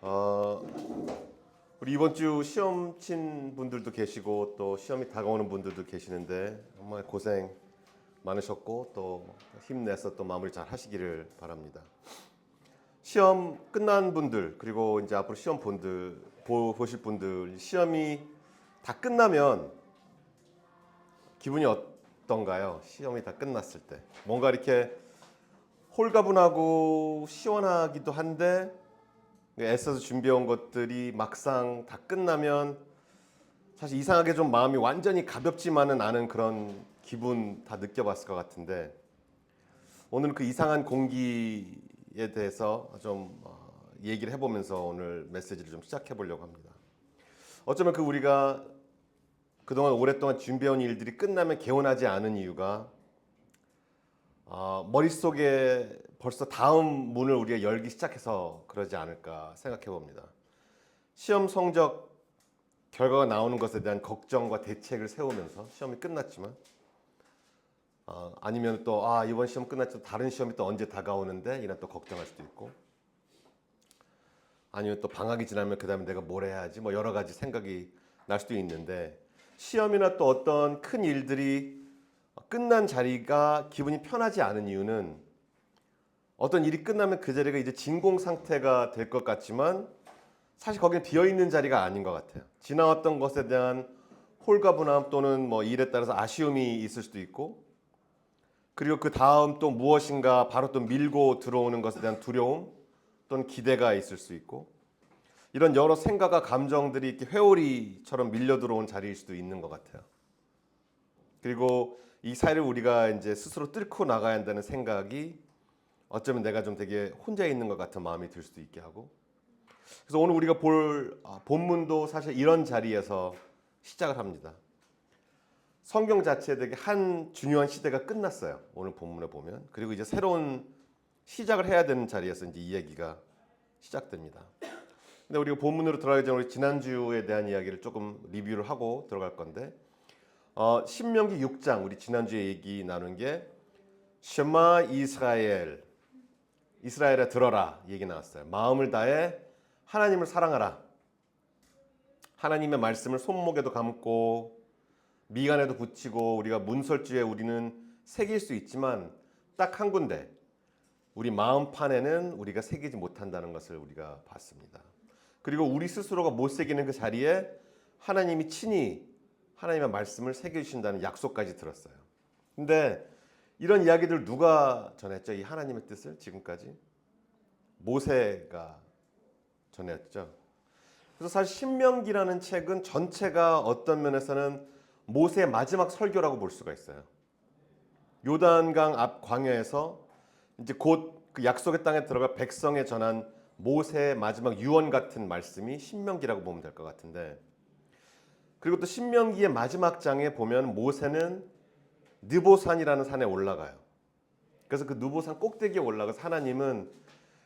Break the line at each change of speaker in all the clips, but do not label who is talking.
어, 우리 이번 주 시험 친 분들도 계시고 또 시험이 다가오는 분들도 계시는데 정말 고생 많으셨고 또 힘내서 또 마무리 잘 하시기를 바랍니다. 시험 끝난 분들 그리고 이제 앞으로 시험 보실 분들 시험이 다 끝나면 기분이 어떤가요? 시험이 다 끝났을 때 뭔가 이렇게 홀가분하고 시원하기도 한데 애써서 준비해온 것들이 막상 다 끝나면 사실 이상하게 좀 마음이 완전히 가볍지만은 않은 그런 기분 다 느껴봤을 것 같은데 오늘은 그 이상한 공기에 대해서 좀 얘기를 해보면서 오늘 메시지를 좀 시작해 보려고 합니다. 어쩌면 그 우리가 그동안 오랫동안 준비해온 일들이 끝나면 개운하지 않은 이유가 머릿속에 벌써 다음 문을 우리가 열기 시작해서 그러지 않을까 생각해 봅니다. 시험 성적 결과가 나오는 것에 대한 걱정과 대책을 세우면서 시험이 끝났지만 아니면 또 이번 시험 끝났지만 다른 시험이 또 언제 다가오는데 이런 또 걱정할 수도 있고 아니면 또 방학이 지나면 그 다음에 내가 뭘 해야지 뭐 여러 가지 생각이 날 수도 있는데 시험이나 또 어떤 큰 일들이 끝난 자리가 기분이 편하지 않은 이유는 어떤 일이 끝나면 그 자리가 이제 진공 상태가 될 것 같지만 사실 거기는 비어 있는 자리가 아닌 것 같아요. 지나왔던 것에 대한 홀가분함 또는 뭐 일에 따라서 아쉬움이 있을 수도 있고 그리고 그 다음 또 무엇인가 바로 또 밀고 들어오는 것에 대한 두려움 또는 기대가 있을 수 있고 이런 여러 생각과 감정들이 이렇게 회오리처럼 밀려 들어온 자리일 수도 있는 것 같아요. 그리고 이 사이를 우리가 이제 스스로 뚫고 나가야 한다는 생각이 어쩌면 내가 좀 되게 혼자 있는 것 같은 마음이 들 수도 있게 하고 그래서 오늘 우리가 볼 본문도 사실 이런 자리에서 시작을 합니다. 성경 자체에 되게 한 중요한 시대가 끝났어요. 오늘 본문에 보면 그리고 이제 새로운 시작을 해야 되는 자리에서 이제 이 얘기가 시작됩니다. 근데 우리가 본문으로 들어가기 전에 우리 지난주에 대한 이야기를 조금 리뷰를 하고 들어갈 건데 신명기 6장 우리 지난주에 얘기 나눈 게 셔마 이스라엘 이스라엘아 들어라 얘기 나왔어요. 마음을 다해 하나님을 사랑하라. 하나님의 말씀을 손목에도 감고 미간에도 붙이고 우리가 문설주에 우리는 새길 수 있지만 딱 한 군데 우리 마음판에는 우리가 새기지 못한다는 것을 우리가 봤습니다. 그리고 우리 스스로가 못 새기는 그 자리에 하나님이 친히 하나님의 말씀을 새겨주신다는 약속까지 들었어요. 근데 이런 이야기들 누가 전했죠? 이 하나님의 뜻을 지금까지? 모세가 전했죠. 그래서 사실 신명기라는 책은 전체가 어떤 면에서는 모세의 마지막 설교라고 볼 수가 있어요. 요단강 앞 광야에서 이제 곧 그 약속의 땅에 들어갈 백성에 전한 모세의 마지막 유언 같은 말씀이 신명기라고 보면 될 것 같은데 그리고 또 신명기의 마지막 장에 보면 모세는 느보산이라는 산에 올라가요. 그래서 그 느보산 꼭대기에 올라가서 하나님은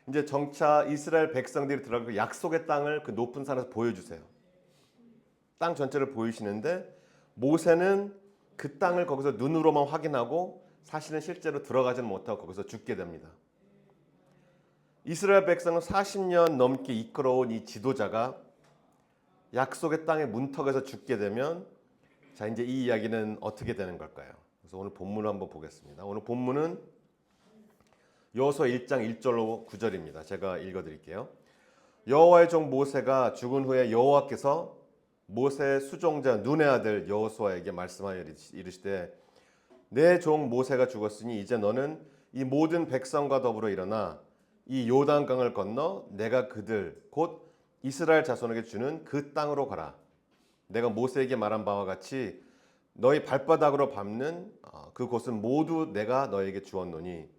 이제 정차 이스라엘 백성들이 들어갈 그 약속의 땅을 그 높은 산에서 보여주세요. 땅 전체를 보이시는데 모세는 그 땅을 거기서 눈으로만 확인하고 사실은 실제로 들어가지는 못하고 거기서 죽게 됩니다. 이스라엘 백성은 40년 넘게 이끌어온 이 지도자가 약속의 땅의 문턱에서 죽게 되면 자 이제 이 이야기는 어떻게 되는 걸까요? 그래서 오늘 본문을 한번 보겠습니다. 오늘 본문은 여호수아 1장 1절로 9절입니다. 제가 읽어드릴게요. 여호와의 종 모세가 죽은 후에 여호와께서 모세의 수종자 눈의 아들 여호수아에게 말씀하여 이르시되 내 종 모세가 죽었으니 이제 너는 이 모든 백성과 더불어 일어나 이 요단강을 건너 내가 그들 곧 이스라엘 자손에게 주는 그 땅으로 가라. 내가 모세에게 말한 바와 같이 너희 발바닥으로 밟는 그 곳은 모두 내가 너에게 주었노니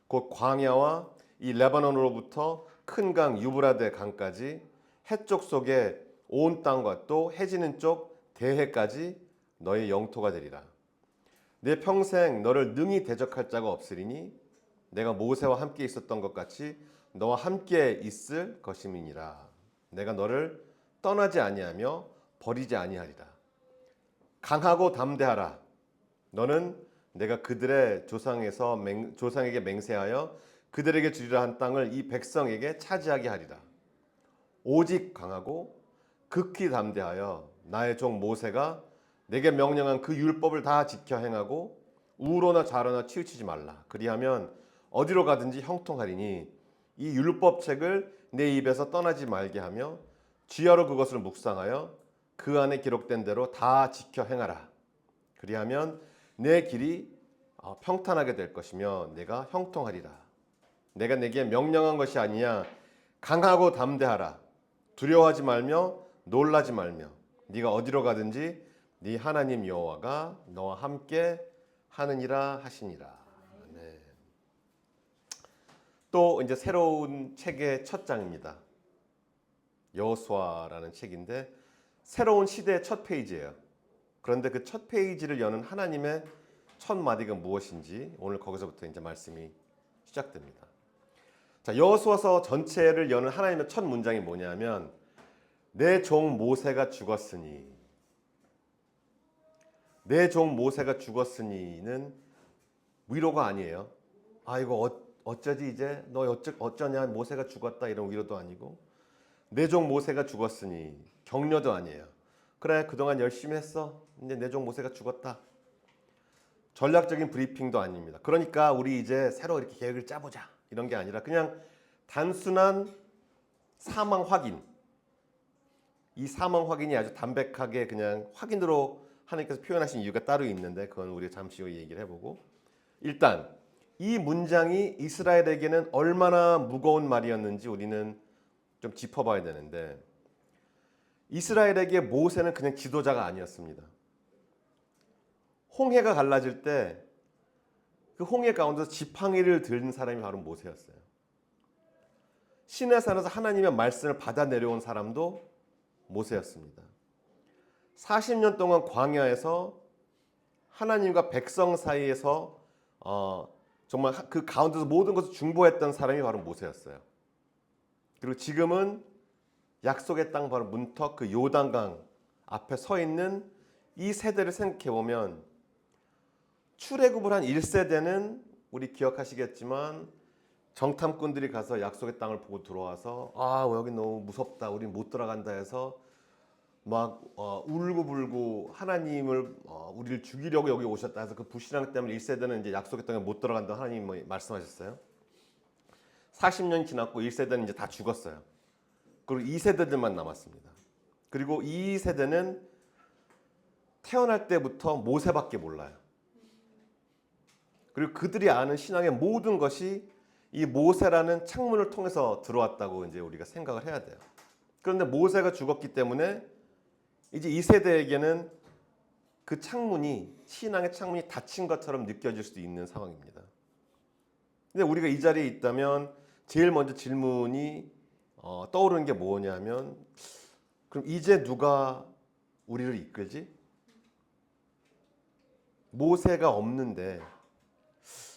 곧 광야와 이 레바논으로부터 큰 강 유브라데 강까지 해쪽 속에 온 땅과 또 해지는 쪽 대해까지 너의 영토가 되리라. 내 평생 너를 능히 대적할 자가 없으리니 내가 모세와 함께 있었던 것 같이 너와 함께 있을 것임이니라. 내가 너를 떠나지 아니하며 버리지 아니하리라. 강하고 담대하라. 너는 내가 그들의 조상에게 맹세하여 그들에게 주리라 한 땅을 이 백성에게 차지하게 하리라. 오직 강하고 극히 담대하여 나의 종 모세가 내게 명령한 그 율법을 다 지켜 행하고 우로나 좌로나 치우치지 말라. 그리하면 어디로 가든지 형통하리니 이 율법책을 내 입에서 떠나지 말게 하며 주야로 그것을 묵상하여 그 안에 기록된 대로 다 지켜 행하라. 그리하면 내 길이 평탄하게 될 것이며 내가 형통하리라. 내가 내게 명령한 것이 아니냐. 강하고 담대하라. 두려워하지 말며 놀라지 말며 네가 어디로 가든지 네 하나님 여호와가 너와 함께 하느니라 하시니라. 네. 또 이제 새로운 책의 첫 장입니다. 여호수아라는 책인데 새로운 시대의 첫 페이지예요. 그런데 그 첫 페이지를 여는 하나님의 첫 마디가 무엇인지 오늘 거기서부터 이제 말씀이 시작됩니다. 자, 여호수아서 전체를 여는 하나님의 첫 문장이 뭐냐면 내 종 모세가 죽었으니. 내 종 모세가 죽었으니는 위로가 아니에요. 아 이거 어쩌지 이제 너 어쩌냐 모세가 죽었다 이런 위로도 아니고 내 종 모세가 죽었으니 격려도 아니에요. 그래 그동안 열심히 했어. 이제 내 종 모세가 죽었다. 전략적인 브리핑도 아닙니다. 그러니까 우리 이제 새로 이렇게 계획을 짜보자 이런 게 아니라 그냥 단순한 사망 확인. 이 사망 확인이 아주 담백하게 그냥 확인으로 하나님께서 표현하신 이유가 따로 있는데 그건 우리가 잠시 후에 얘기를 해보고 일단 이 문장이 이스라엘에게는 얼마나 무거운 말이었는지 우리는 좀 짚어봐야 되는데 이스라엘에게 모세는 그냥 지도자가 아니었습니다. 홍해가 갈라질 때 그 홍해 가운데서 지팡이를 든 사람이 바로 모세였어요. 시내산에서 하나님의 말씀을 받아 내려온 사람도 모세였습니다. 40년 동안 광야에서 하나님과 백성 사이에서 정말 그 가운데서 모든 것을 중보했던 사람이 바로 모세였어요. 그리고 지금은 약속의 땅 바로 문턱 그 요단강 앞에 서 있는 이 세대를 생각해 보면 출애굽을 한 1세대는 우리 기억하시겠지만 정탐꾼들이 가서 약속의 땅을 보고 들어와서 여기 너무 무섭다 우린 못 들어간다 해서 막 울고불고 하나님을 우리를 죽이려고 여기 오셨다 해서 그 불신앙 때문에 1세대는 이제 약속의 땅에 못 들어간다 하나님이 말씀하셨어요. 40년이 지났고 1세대는 이제 다 죽었어요. 그리고 2세대들만 남았습니다. 그리고 2세대는 태어날 때부터 모세밖에 몰라요. 그리고 그들이 아는 신앙의 모든 것이 이 모세라는 창문을 통해서 들어왔다고 이제 우리가 생각을 해야 돼요. 그런데 모세가 죽었기 때문에 이제 이 세대에게는 그 창문이 신앙의 창문이 닫힌 것처럼 느껴질 수도 있는 상황입니다. 근데 우리가 이 자리에 있다면 제일 먼저 질문이 떠오르는 게 뭐냐면 그럼 이제 누가 우리를 이끌지? 모세가 없는데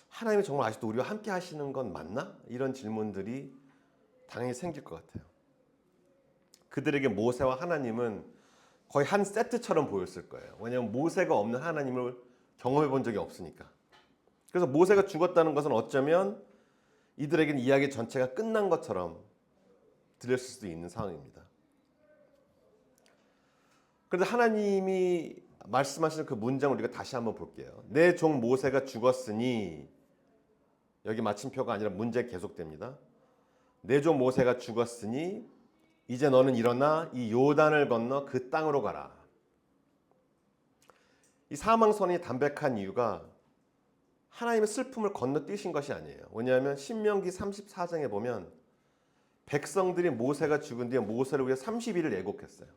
하나님이 정말 아직도 우리와 함께 하시는 건 맞나? 이런 질문들이 당연히 생길 것 같아요. 그들에게 모세와 하나님은 거의 한 세트처럼 보였을 거예요. 왜냐하면 모세가 없는 하나님을 경험해 본 적이 없으니까. 그래서 모세가 죽었다는 것은 어쩌면 이들에게는 이야기 전체가 끝난 것처럼 들렸을 수도 있는 상황입니다. 그런데 하나님이 말씀하시는 그 문장을 우리가 다시 한번 볼게요. 내 종 모세가 죽었으니 여기 마침표가 아니라 문제 계속됩니다. 내 종 모세가 죽었으니 이제 너는 일어나 이 요단을 건너 그 땅으로 가라. 이 사망선이 담백한 이유가 하나님의 슬픔을 건너뛰신 것이 아니에요. 왜냐하면 신명기 34장에 보면 백성들이 모세가 죽은 뒤에 모세를 위해 30일을 애곡했어요.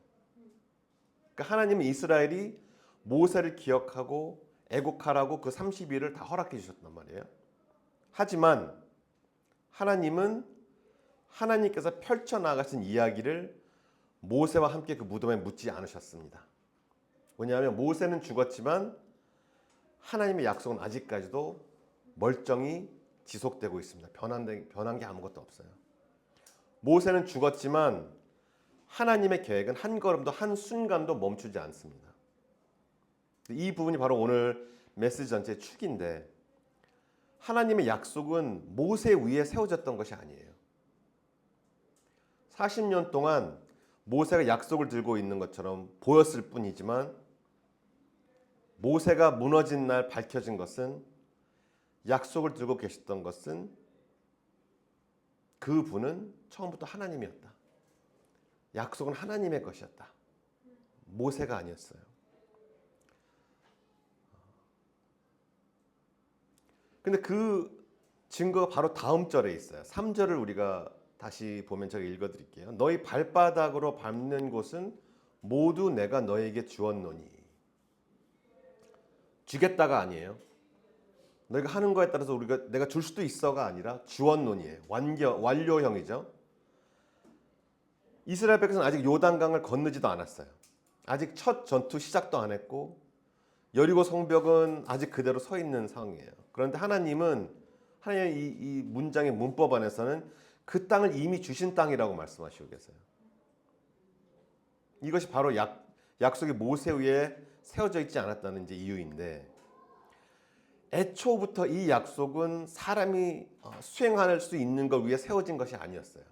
그러니까 하나님은 이스라엘이 모세를 기억하고 애곡하라고 그 30일을 다 허락해 주셨단 말이에요. 하지만 하나님은 하나님께서 펼쳐나가신 이야기를 모세와 함께 그 무덤에 묻지 않으셨습니다. 왜냐하면 모세는 죽었지만 하나님의 약속은 아직까지도 멀쩡히 지속되고 있습니다. 변한 게 아무것도 없어요. 모세는 죽었지만 하나님의 계획은 한 걸음도 한순간도 멈추지 않습니다. 이 부분이 바로 오늘 메시지 전체의 축인데 하나님의 약속은 모세 위에 세워졌던 것이 아니에요. 40년 동안 모세가 약속을 들고 있는 것처럼 보였을 뿐이지만 모세가 무너진 날 밝혀진 것은 약속을 들고 계셨던 것은 그분은 처음부터 하나님이었다. 약속은 하나님의 것이었다. 모세가 아니었어요. 근데 그 증거가 바로 다음 절에 있어요. 3절을 우리가 다시 보면 제가 읽어드릴게요. 너희 발바닥으로 밟는 곳은 모두 내가 너에게 주었노니. 주겠다가 아니에요. 너희가 하는 거에 따라서 내가 줄 수도 있어가 아니라 주었노니예요. 완료형이죠. 이스라엘 백성은 아직 요단강을 건너지도 않았어요. 아직 첫 전투 시작도 안 했고 여리고 성벽은 아직 그대로 서 있는 상황이에요. 그런데 하나님의 이 문장의 문법 안에서는 그 땅을 이미 주신 땅이라고 말씀하시고 계세요. 이것이 바로 약속이 모세 위에 세워져 있지 않았다는 이제 이유인데 애초부터 이 약속은 사람이 수행할 수 있는 걸 위해 세워진 것이 아니었어요.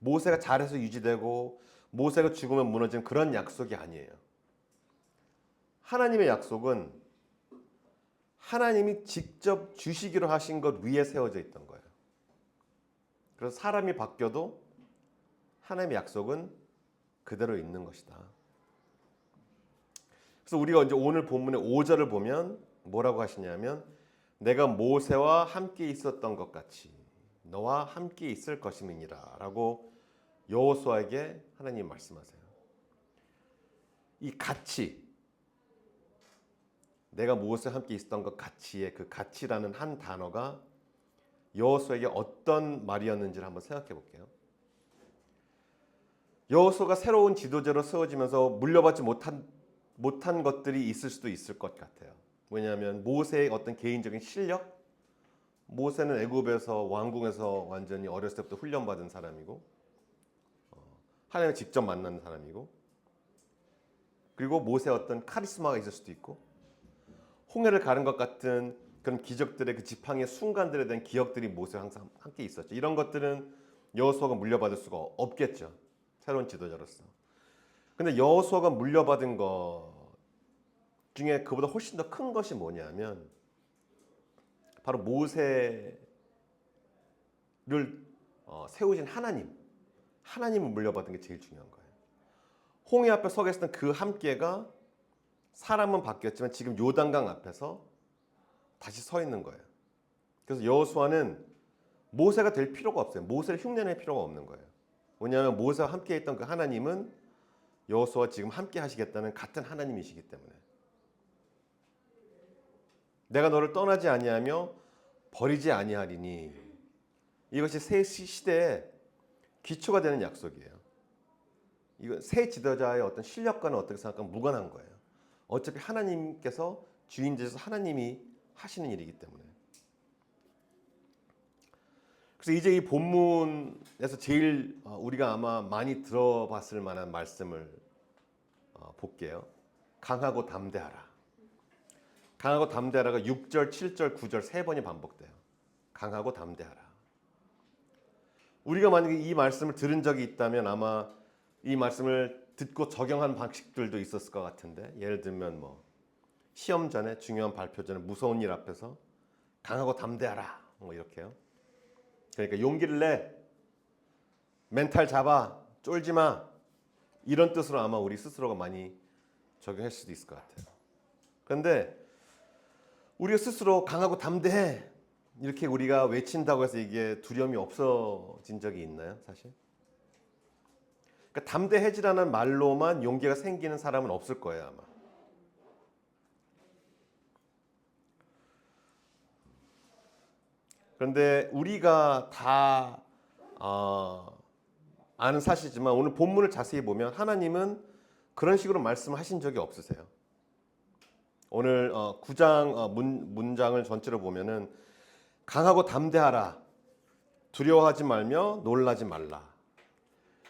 모세가 잘해서 유지되고 모세가 죽으면 무너지는 그런 약속이 아니에요. 하나님의 약속은 하나님이 직접 주시기로 하신 것 위에 세워져 있던 거예요. 그래서 사람이 바뀌어도 하나님의 약속은 그대로 있는 것이다. 그래서 우리가 이제 오늘 본문의 5절을 보면 뭐라고 하시냐면 내가 모세와 함께 있었던 것 같이 너와 함께 있을 것임이니라 라고 여호수아에게 하나님 말씀하세요. 이 같이 내가 모세와 함께 있었던 것 같이의 그 같이라는 한 단어가 여호수아에게 어떤 말이었는지를 한번 생각해 볼게요. 여호수아가 새로운 지도자로 세워지면서 물려받지 못한 것들이 있을 수도 있을 것 같아요. 왜냐하면 모세의 어떤 개인적인 실력, 모세는 애굽에서 왕궁에서 완전히 어렸을 때부터 훈련받은 사람이고 하나님을 직접 만난 사람이고 그리고 모세의 어떤 카리스마가 있을 수도 있고 홍해를 가른 것 같은 그런 기적들의 그 지팡이의 순간들에 대한 기억들이 모세와 항상 함께 있었죠. 이런 것들은 여호수아가 물려받을 수가 없겠죠. 새로운 지도자로서. 근데 여호수아가 물려받은 것 중에 그보다 훨씬 더 큰 것이 뭐냐면 바로 모세를 세우신 하나님을 물려받은 게 제일 중요한 거예요. 홍해 앞에 서 계셨던 그 함께가 사람은 바뀌었지만 지금 요단강 앞에서 다시 서 있는 거예요. 그래서 여호수아는 모세가 될 필요가 없어요. 모세를 흉내낼 필요가 없는 거예요. 왜냐하면 모세와 함께 있던 그 하나님은 여호수아와 지금 함께 하시겠다는 같은 하나님이시기 때문에 내가 너를 떠나지 아니하며 버리지 아니하리니 이것이 새 시대의 기초가 되는 약속이에요. 이거 새 지도자의 어떤 실력과는 어떻게 생각하면 무관한 거예요. 어차피 하나님께서 주인 되셔서 하나님이 하시는 일이기 때문에. 그래서 이제 이 본문에서 제일 우리가 아마 많이 들어봤을 만한 말씀을 볼게요. 강하고 담대하라. 강하고 담대하라가 6절, 7절, 9절 세 번이 반복돼요. 강하고 담대하라. 우리가 만약에 이 말씀을 들은 적이 있다면 아마 이 말씀을 듣고 적용한 방식들도 있었을 것 같은데 예를 들면 뭐 시험 전에 중요한 발표 전에 무서운 일 앞에서 강하고 담대하라 뭐 이렇게요. 그러니까 용기를 내, 멘탈 잡아, 쫄지 마 이런 뜻으로 아마 우리 스스로가 많이 적용할 수도 있을 것 같아요. 그런데 우리가 스스로 강하고 담대해 이렇게 우리가 외친다고 해서 이게 두려움이 없어진 적이 있나요, 사실? 그러니까 담대해지라는 말로만 용기가 생기는 사람은 없을 거예요, 아마. 그런데 우리가 다 아는 사실이지만 오늘 본문을 자세히 보면 하나님은 그런 식으로 말씀하신 적이 없으세요. 오늘 9장 문장을 전체로 보면은 강하고 담대하라, 두려워하지 말며 놀라지 말라.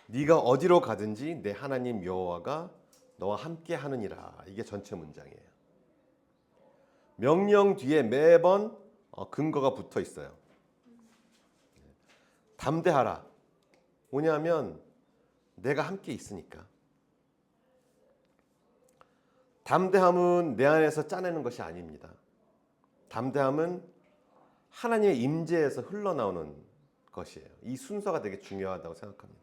네가 어디로 가든지 내 하나님 여호와가 너와 함께 하느니라. 이게 전체 문장이에요. 명령 뒤에 매번 근거가 붙어 있어요. 담대하라. 뭐냐면 내가 함께 있으니까. 담대함은 내 안에서 짜내는 것이 아닙니다. 담대함은 하나님의 임재에서 흘러나오는 것이에요. 이 순서가 되게 중요하다고 생각합니다.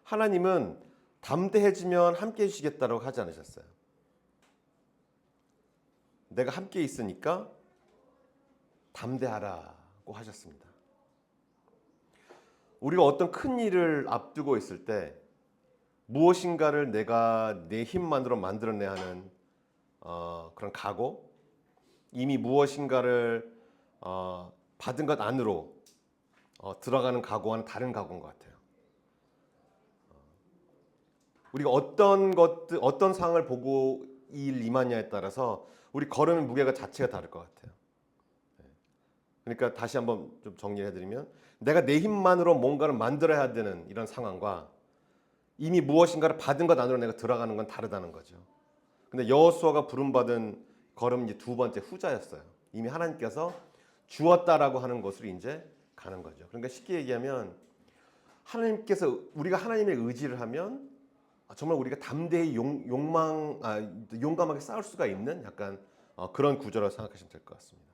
하나님은 담대해지면 함께 해주시겠다고 하지 않으셨어요. 내가 함께 있으니까 담대하라고 하셨습니다. 우리가 어떤 큰 일을 앞두고 있을 때 무엇인가를 내가 내 힘만으로 만들어내야 하는 그런 각오, 이미 무엇인가를 받은 것 안으로 들어가는 각오와는 다른 각오인 것 같아요. 우리가 어떤 상황을 보고 이 일 임하냐에 따라서 우리 걸음의 무게가 자체가 다를 것 같아요. 그러니까 다시 한번 좀 정리해드리면 내가 내 힘만으로 뭔가를 만들어야 되는 이런 상황과 이미 무엇인가를 받은 것 안으로 내가 들어가는 건 다르다는 거죠. 근데 여호수아가 부름받은 걸음은 이제 두 번째 후자였어요. 이미 하나님께서 주었다라고 하는 것으로 이제 가는 거죠. 그러니까 쉽게 얘기하면 하나님께서 우리가 하나님의 의지를 하면 정말 우리가 담대히 용감하게 싸울 수가 있는 약간 그런 구조라고 생각하시면 될 것 같습니다.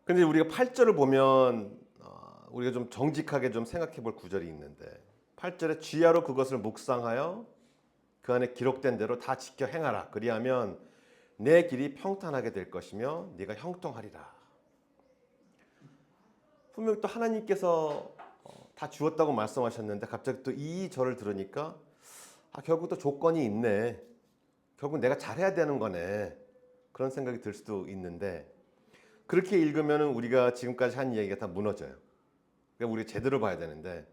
근데 우리가 8절을 보면 우리가 좀 정직하게 좀 생각해 볼 구절이 있는데 8절에 주야로 그것을 묵상하여 그 안에 기록된 대로 다 지켜 행하라. 그리하면 내 길이 평탄하게 될 것이며 네가 형통하리라. 분명히 또 하나님께서 다 주었다고 말씀하셨는데 갑자기 또 이 절을 들으니까 결국 또 조건이 있네. 결국 내가 잘해야 되는 거네. 그런 생각이 들 수도 있는데 그렇게 읽으면 우리가 지금까지 한 이야기가 다 무너져요. 그러니까 우리가 제대로 봐야 되는데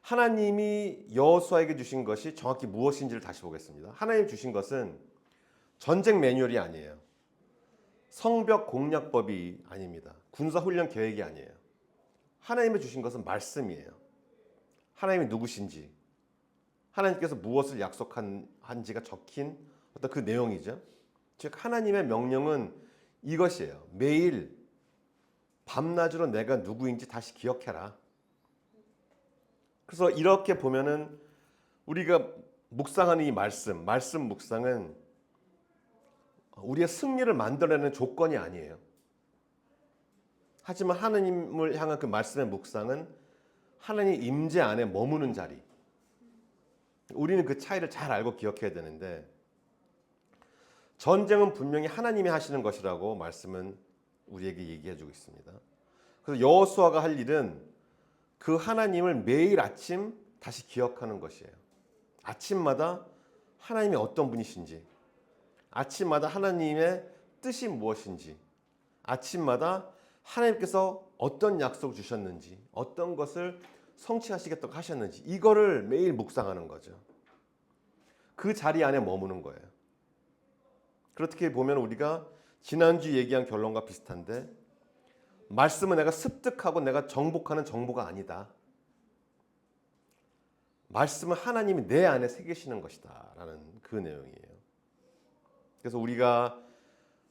하나님이 여호수아에게 주신 것이 정확히 무엇인지를 다시 보겠습니다. 하나님 주신 것은 전쟁 매뉴얼이 아니에요. 성벽 공략법이 아닙니다. 군사훈련 계획이 아니에요. 하나님이 주신 것은 말씀이에요. 하나님이 누구신지, 하나님께서 무엇을 약속한지가 적힌 어떤 그 내용이죠. 즉 하나님의 명령은 이것이에요. 매일 밤낮으로 내가 누구인지 다시 기억해라. 그래서 이렇게 보면은 우리가 묵상하는 이 말씀 묵상은 우리의 승리를 만들어내는 조건이 아니에요. 하지만 하나님을 향한 그 말씀의 묵상은 하나님 임재 안에 머무는 자리. 우리는 그 차이를 잘 알고 기억해야 되는데 전쟁은 분명히 하나님이 하시는 것이라고 말씀은 우리에게 얘기해주고 있습니다. 그래서 여호수아가 할 일은 그 하나님을 매일 아침 다시 기억하는 것이에요. 아침마다 하나님이 어떤 분이신지, 아침마다 하나님의 뜻이 무엇인지, 아침마다 하나님께서 어떤 약속 주셨는지, 어떤 것을 성취하시겠다고 하셨는지 이거를 매일 묵상하는 거죠. 그 자리 안에 머무는 거예요. 그렇게 보면 우리가 지난주 얘기한 결론과 비슷한데 말씀은 내가 습득하고 내가 정복하는 정보가 아니다. 말씀은 하나님이 내 안에 새기시는 것이다 라는 그 내용이에요. 그래서 우리가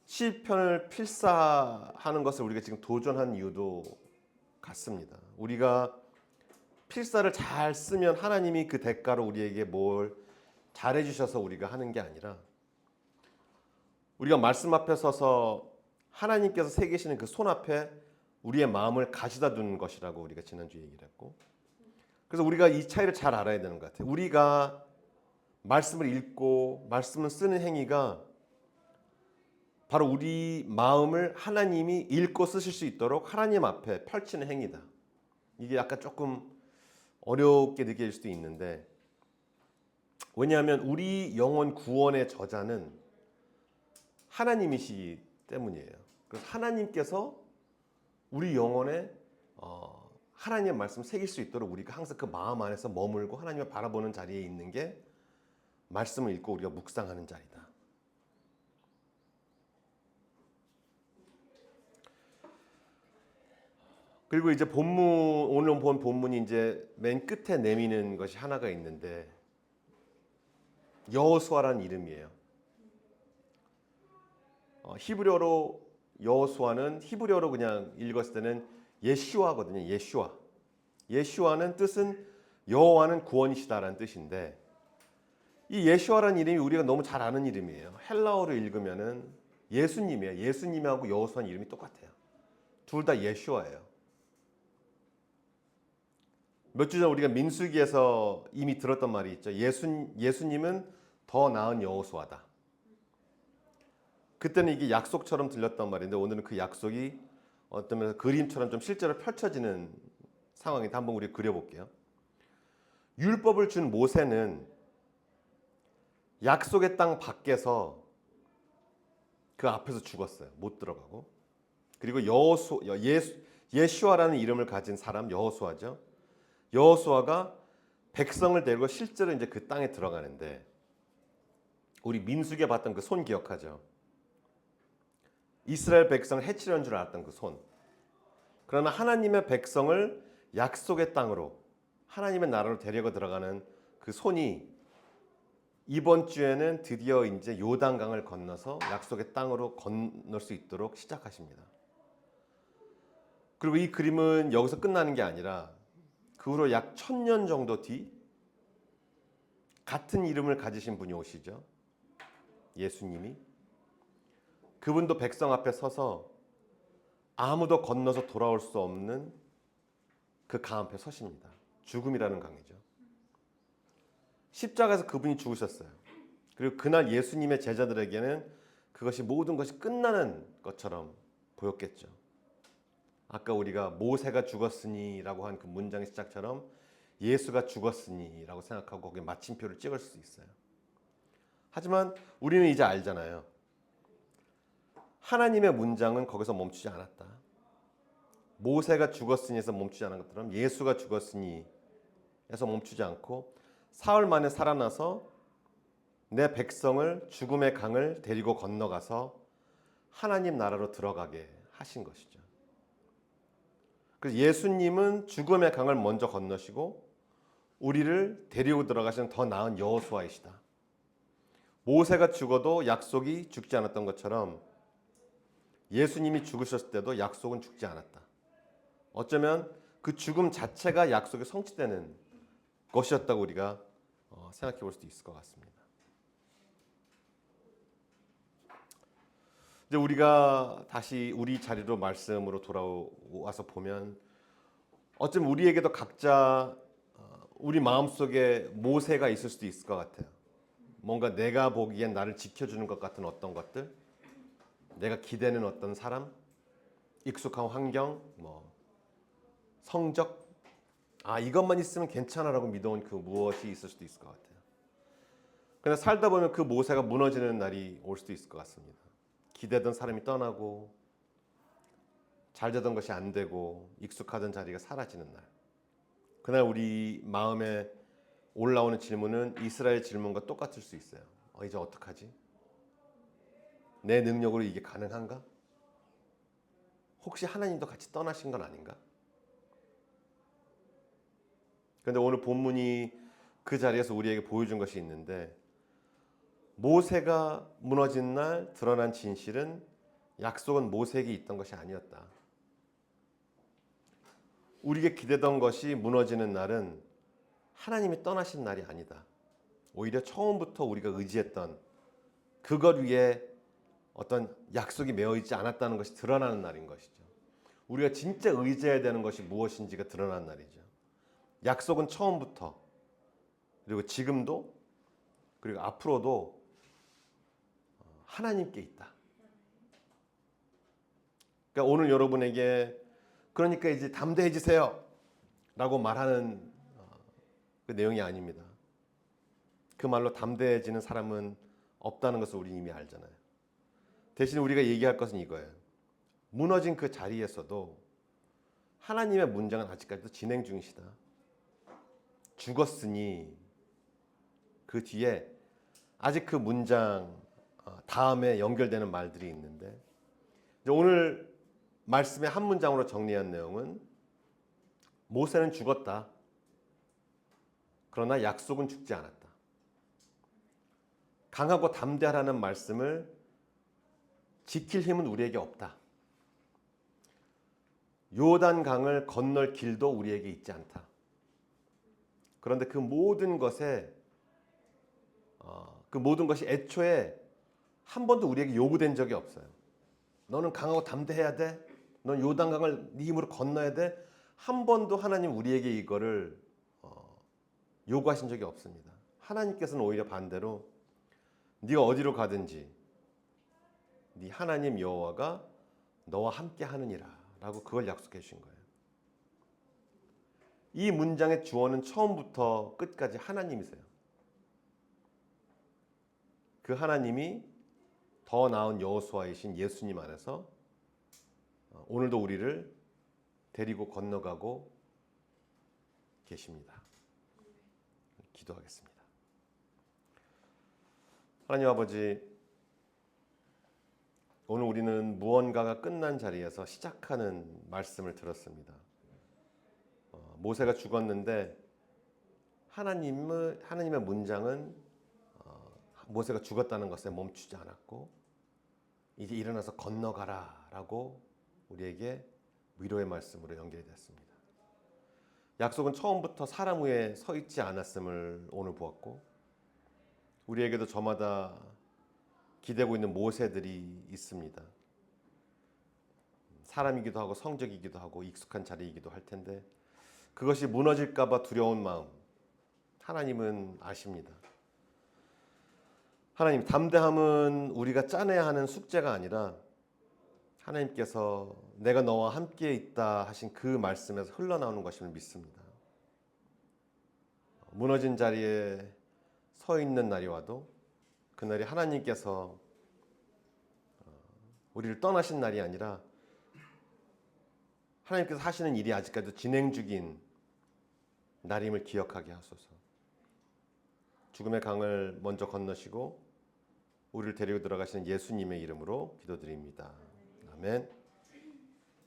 시편을 필사하는 것을 우리가 지금 도전한 이유도 같습니다. 우리가 필사를 잘 쓰면 하나님이 그 대가로 우리에게 뭘 잘해 주셔서 우리가 하는 게 아니라 우리가 말씀 앞에 서서 하나님께서 새기시는 그 손 앞에 우리의 마음을 가져다 두는 것이라고 우리가 지난주에 얘기를 했고 그래서 우리가 이 차이를 잘 알아야 되는 것 같아요. 우리가 말씀을 읽고 말씀을 쓰는 행위가 바로 우리 마음을 하나님이 읽고 쓰실 수 있도록 하나님 앞에 펼치는 행위다. 이게 약간 조금 어렵게 느껴질 수도 있는데 왜냐하면 우리 영혼 구원의 저자는 하나님이시기 때문이에요. 그래서 하나님께서 우리 영혼에 하나님의 말씀 새길 수 있도록 우리가 항상 그 마음 안에서 머물고 하나님을 바라보는 자리에 있는 게 말씀을 읽고 우리가 묵상하는 자리다. 그리고 이제 오늘 본 본문이 이제 맨 끝에 내미는 것이 하나가 있는데 여호수아라는 이름이에요. 히브리어로 여호수아는 히브리어로 그냥 읽었을 때는 예슈아거든요. 예슈아. 예슈아는 뜻은 여호와는 구원이시다라는 뜻인데 이 예슈아라는 이름이 우리가 너무 잘 아는 이름이에요. 헬라어로 읽으면은 예수님이에요. 예수님하고 여호수아는 이름이 똑같아요. 둘 다 예슈아예요. 몇 주 전 우리가 민수기에서 이미 들었던 말이 있죠. 예수님은 더 나은 여호수아다. 그때는 이게 약속처럼 들렸단 말인데 오늘은 그 약속이 어떤 면에서 그림처럼 좀 실제로 펼쳐지는 상황인데 한번 우리 그려볼게요. 율법을 준 모세는 약속의 땅 밖에서 그 앞에서 죽었어요. 못 들어가고. 그리고 예슈아라는 이름을 가진 사람 여호수아죠. 여호수아가 백성을 데리고 실제로 이제 그 땅에 들어가는데 우리 민수기에 봤던 그 손 기억하죠? 이스라엘 백성을 해치려는 줄 알았던 그 손. 그러나 하나님의 백성을 약속의 땅으로 하나님의 나라로 데리고 들어가는 그 손이 이번 주에는 드디어 이제 요단강을 건너서 약속의 땅으로 건널 수 있도록 시작하십니다. 그리고 이 그림은 여기서 끝나는 게 아니라 그 후로 약 1000년 정도 뒤 같은 이름을 가지신 분이 오시죠. 예수님이. 그분도 백성 앞에 서서 아무도 건너서 돌아올 수 없는 그 강 앞에 서십니다. 죽음이라는 강이죠. 십자가에서 그분이 죽으셨어요. 그리고 그날 예수님의 제자들에게는 그것이 모든 것이 끝나는 것처럼 보였겠죠. 아까 우리가 모세가 죽었으니라고 한 그 문장의 시작처럼 예수가 죽었으니라고 생각하고 거기에 마침표를 찍을 수 있어요. 하지만 우리는 이제 알잖아요. 하나님의 문장은 거기서 멈추지 않았다. 모세가 죽었으니에서 멈추지 않은 것처럼 예수가 죽었으니에서 멈추지 않고 사흘 만에 살아나서 내 백성을 죽음의 강을 데리고 건너가서 하나님 나라로 들어가게 하신 것이죠. 그래서 예수님은 죽음의 강을 먼저 건너시고 우리를 데리고 들어가시는 더 나은 여호수아이시다. 모세가 죽어도 약속이 죽지 않았던 것처럼 예수님이 죽으셨을 때도 약속은 죽지 않았다. 어쩌면 그 죽음 자체가 약속이 성취되는 것이었다고 우리가 생각해 볼 수도 있을 것 같습니다. 이제 우리가 다시 우리 자리로 말씀으로 돌아와서 보면 어쩌면 우리에게도 각자 우리 마음속에 모세가 있을 수도 있을 것 같아요. 뭔가 내가 보기엔 나를 지켜주는 것 같은 어떤 것들, 내가 기대는 어떤 사람, 익숙한 환경, 성적, 이것만 있으면 괜찮아라고 믿어온 그 무엇이 있을 수도 있을 것 같아요. 그런데 살다 보면 그 모세가 무너지는 날이 올 수도 있을 것 같습니다. 기대던 사람이 떠나고 잘 되던 것이 안 되고 익숙하던 자리가 사라지는 날. 그날 우리 마음에 올라오는 질문은 이스라엘 질문과 똑같을 수 있어요. 이제 어떡하지? 내 능력으로 이게 가능한가? 혹시 하나님도 같이 떠나신 건 아닌가? 그런데 오늘 본문이 그 자리에서 우리에게 보여준 것이 있는데 모세가 무너진 날 드러난 진실은 약속은 모세에게 있던 것이 아니었다. 우리에게 기대던 것이 무너지는 날은 하나님이 떠나신 날이 아니다. 오히려 처음부터 우리가 의지했던 그것 위에 어떤 약속이 매어 있지 않았다는 것이 드러나는 날인 것이죠. 우리가 진짜 의지해야 되는 것이 무엇인지가 드러난 날이죠. 약속은 처음부터 그리고 지금도 그리고 앞으로도 하나님께 있다. 그러니까 오늘 여러분에게 그러니까 이제 담대해지세요 라고 말하는 그 내용이 아닙니다. 그 말로 담대해지는 사람은 없다는 것을 우리 이미 알잖아요. 대신 우리가 얘기할 것은 이거예요. 무너진 그 자리에서도 하나님의 문장은 아직까지도 진행 중이시다. 죽었으니 그 뒤에 아직 그 문장 다음에 연결되는 말들이 있는데 오늘 말씀의 한 문장으로 정리한 내용은 모세는 죽었다. 그러나 약속은 죽지 않았다. 강하고 담대하라는 말씀을 지킬 힘은 우리에게 없다. 요단 강을 건널 길도 우리에게 있지 않다. 그런데 그 모든 것에 그 모든 것이 애초에 한 번도 우리에게 요구된 적이 없어요. 너는 강하고 담대해야 돼. 넌 요단강을 네 힘으로 건너야 돼. 한 번도 하나님 우리에게 이거를 요구하신 적이 없습니다. 하나님께서는 오히려 반대로 네가 어디로 가든지 네 하나님 여호와가 너와 함께 하느니라 라고 그걸 약속해 주신 거예요. 이 문장의 주어는 처음부터 끝까지 하나님이세요. 그 하나님이 더 나은 여호수아이신 예수님 안에서 오늘도 우리를 데리고 건너가고 계십니다. 기도하겠습니다. 하나님 아버지, 오늘 우리는 무언가가 끝난 자리에서 시작하는 말씀을 들었습니다. 모세가 죽었는데 하나님의 문장은 모세가 죽었다는 것에 멈추지 않았고 이제 일어나서 건너가라라고 우리에게 위로의 말씀으로 연결이 됐습니다. 약속은 처음부터 사람 위에 서 있지 않았음을 오늘 보았고 우리에게도 저마다 기대고 있는 모세들이 있습니다. 사람이기도 하고 성적이기도 하고 익숙한 자리이기도 할 텐데 그것이 무너질까 봐 두려운 마음 하나님은 아십니다. 하나님, 담대함은 우리가 짜내야 하는 숙제가 아니라 하나님께서 내가 너와 함께 있다 하신 그 말씀에서 흘러나오는 것임을 믿습니다. 무너진 자리에 서 있는 날이 와도 그날이 하나님께서 우리를 떠나신 날이 아니라 하나님께서 하시는 일이 아직까지도 진행 중인 날임을 기억하게 하소서. 죽음의 강을 먼저 건너시고 우리를 데리고 들어가시는 예수님의 이름으로 기도드립니다. 아멘.